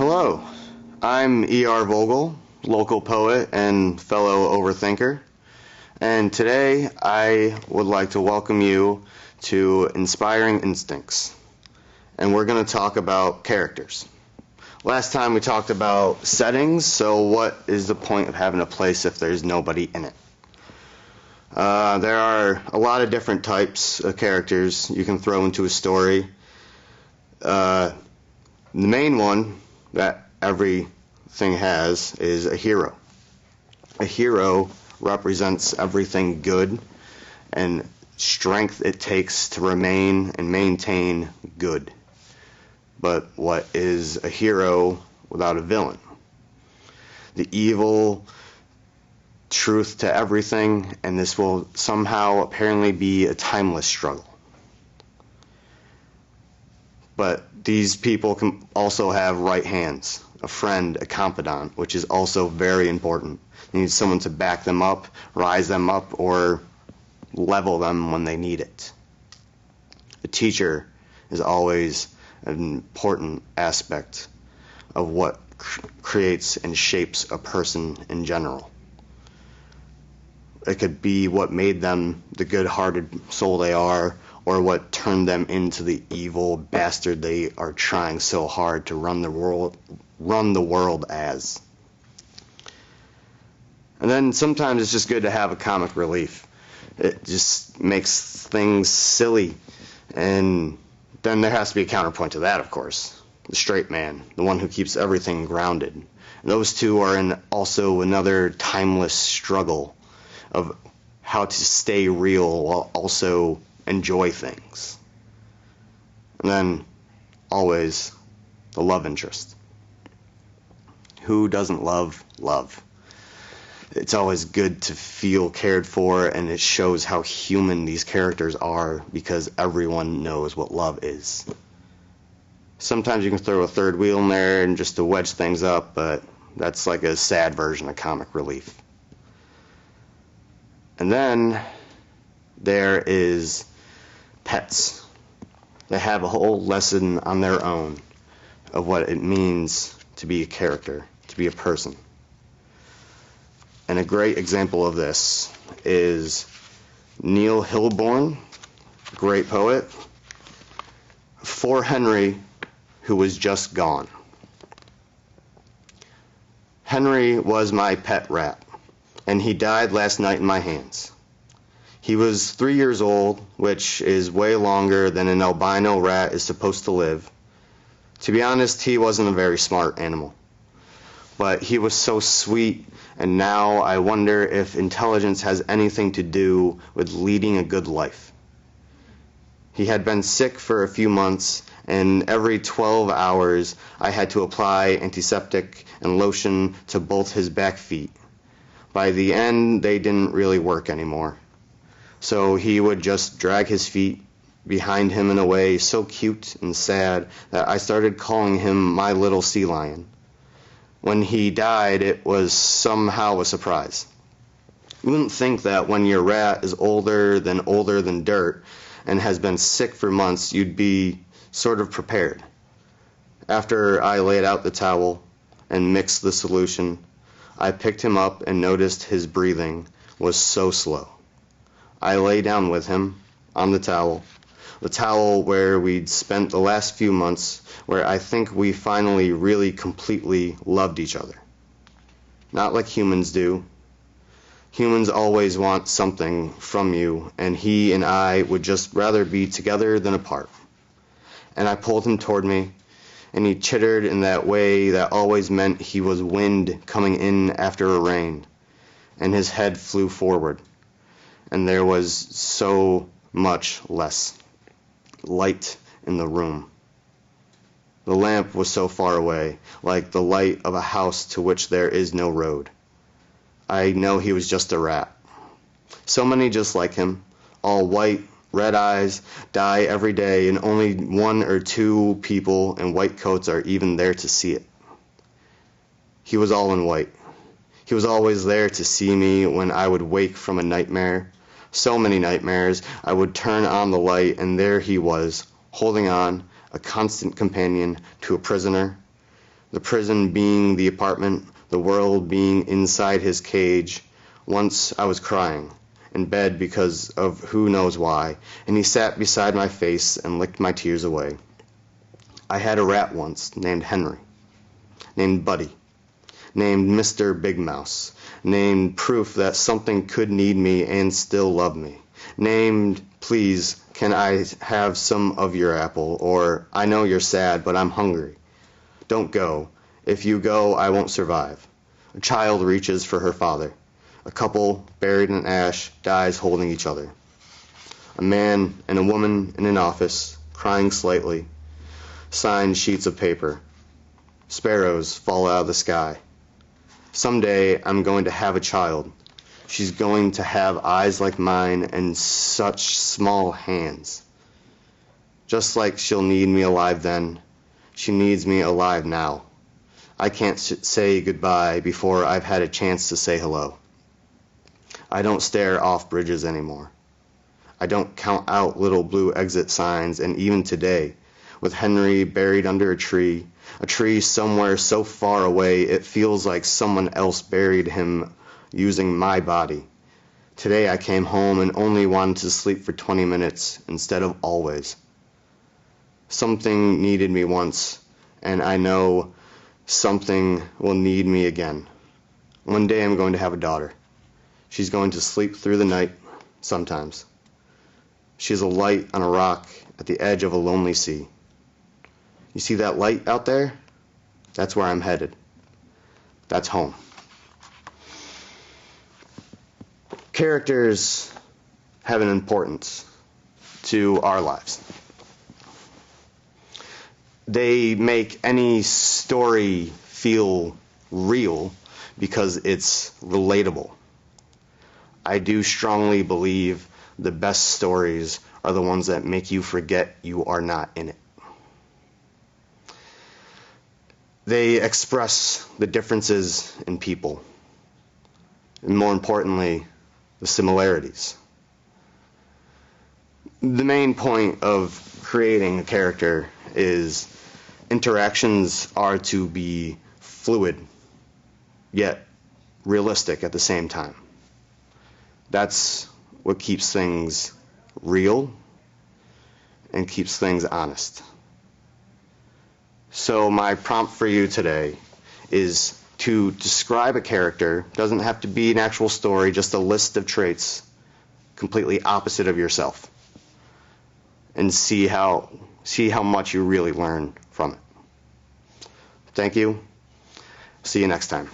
Hello, I'm E.R. Vogel, local poet and fellow overthinker, and today I would like to welcome you to Inspiring Instincts, and we're going to talk about characters. Last time we talked about settings, so what is the point of having a place if there's nobody in it? There are a lot of different types of characters you can throw into a story. The main one that everything has is a hero. A hero represents everything good and strength it takes to remain and maintain good. But what is a hero without a villain? The evil truth to everything, and this will somehow apparently be a timeless struggle. But these people can also have right hands, a friend, a confidant, which is also very important. They need someone to back them up, rise them up, or level them when they need it. A teacher is always an important aspect of what creates and shapes a person in general. It could be what made them the good-hearted soul they are, or what turned them into the evil bastard they are trying so hard to run the world as. And then sometimes it's just good to have a comic relief. It just makes things silly. And then there has to be a counterpoint to that, of course. The straight man, the one who keeps everything grounded. And those two are in also another timeless struggle of how to stay real while also enjoy things. And then, always, the love interest. Who doesn't love love? It's always good to feel cared for, and it shows how human these characters are because everyone knows what love is. Sometimes you can throw a third wheel in there and just to wedge things up, but that's like a sad version of comic relief. And then there is pets. They have a whole lesson on their own of what it means to be a character, to be a person. And a great example of this is Neil Hilborn, great poet, for Henry, who was just gone. Henry was my pet rat, and he died last night in my hands. He was 3 years old, which is way longer than an albino rat is supposed to live. To be honest, he wasn't a very smart animal. But he was so sweet, and now I wonder if intelligence has anything to do with leading a good life. He had been sick for a few months, and every 12 hours I had to apply antiseptic and lotion to both his back feet. By the end, they didn't really work anymore. So he would just drag his feet behind him in a way so cute and sad that I started calling him my little sea lion. When he died, it was somehow a surprise. You wouldn't think that when your rat is older than dirt and has been sick for months, you'd be sort of prepared. After I laid out the towel and mixed the solution, I picked him up and noticed his breathing was so slow. I lay down with him on the towel where we'd spent the last few months, where I think we finally really completely loved each other. Not like humans do. Humans always want something from you, and he and I would just rather be together than apart. And I pulled him toward me, and he chittered in that way that always meant he was wind coming in after a rain, and his head flew forward, and there was so much less light in the room. The lamp was so far away, like the light of a house to which there is no road. I know he was just a rat. So many just like him, all white, red eyes, die every day, and only 1 or 2 people in white coats are even there to see it. He was all in white. He was always there to see me when I would wake from a nightmare. So many nightmares, I would turn on the light, and there he was, holding on, a constant companion to a prisoner. The prison being the apartment, the world being inside his cage. Once I was crying in bed because of who knows why, and he sat beside my face and licked my tears away. I had a rat once named Henry, named Buddy, named Mr. Big Mouse, named proof that something could need me and still love me, named please can I have some of your apple, or I know you're sad but I'm hungry. Don't go. If you go, I won't survive. A child reaches for her father. A couple, buried in ash, dies holding each other. A man and a woman in an office, crying slightly, sign sheets of paper. Sparrows fall out of the sky. Someday I'm going to have a child. She's going to have eyes like mine and such small hands. Just like she'll need me alive then, she needs me alive now. I can't say goodbye before I've had a chance to say hello. I don't stare off bridges anymore. I don't count out little blue exit signs, and even today, with Henry buried under a tree somewhere so far away it feels like someone else buried him using my body. Today I came home and only wanted to sleep for 20 minutes instead of always. Something needed me once, and I know something will need me again. One day I'm going to have a daughter. She's going to sleep through the night, sometimes. She's a light on a rock at the edge of a lonely sea. You see that light out there? That's where I'm headed. That's home. Characters have an importance to our lives. They make any story feel real because it's relatable. I do strongly believe the best stories are the ones that make you forget you are not in it. They express the differences in people, and more importantly, the similarities. The main point of creating a character is interactions are to be fluid, yet realistic at the same time. That's what keeps things real and keeps things honest. So my prompt for you today is to describe a character. Doesn't have to be an actual story, just a list of traits completely opposite of yourself, and see how much you really learn from it. Thank you. See you next time.